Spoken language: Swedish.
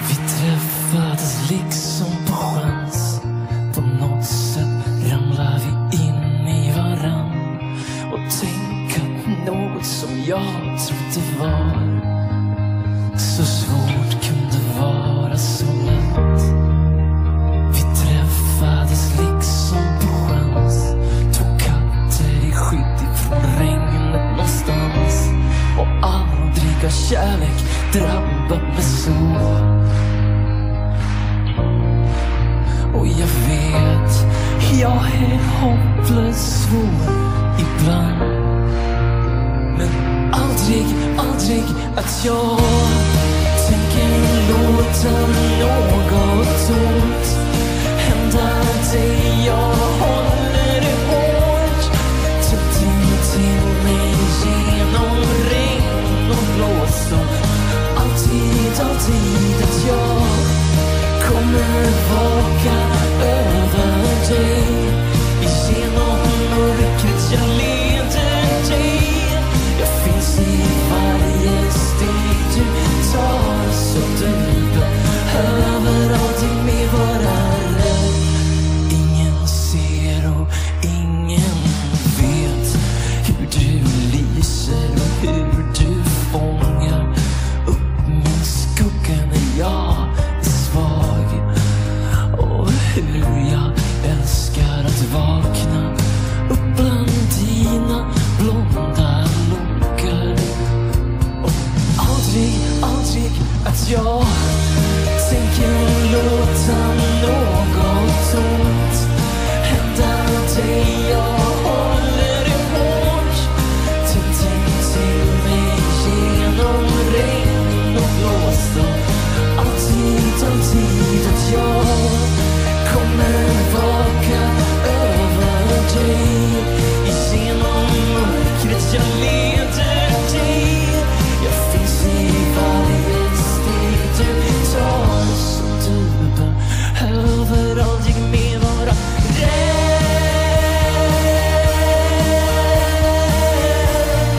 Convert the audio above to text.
Vi träffades liksom på chans. På något sätt ramlar vi in i varann. Och tänk att något som jag trodde var så svårt kunde vara så lätt. Vi träffades liksom på chans. Två katter i skydd ifrån regnet någonstans. Och aldrig har kärlek drabbat mig så. Och jag vet, jag är hopplös svår ibland. Men aldrig, aldrig att jag tänker låta något ont hända dig. Jag håller det hårt. Ta dig till mig genom regn och blås. Alltid, alltid att jag kommer vaka över dig. Genom mörkret jag leder dig. Jag finns i varje steg du tar. Så du behöver aldrig mer vara rädd. Ingen ser och ingen vet hur du lyser och hur du fångar upp min skugga när jag är svag. Och hur jag älskar att vakna upp bland dina blonda lockar. Och aldrig, aldrig att jag tänker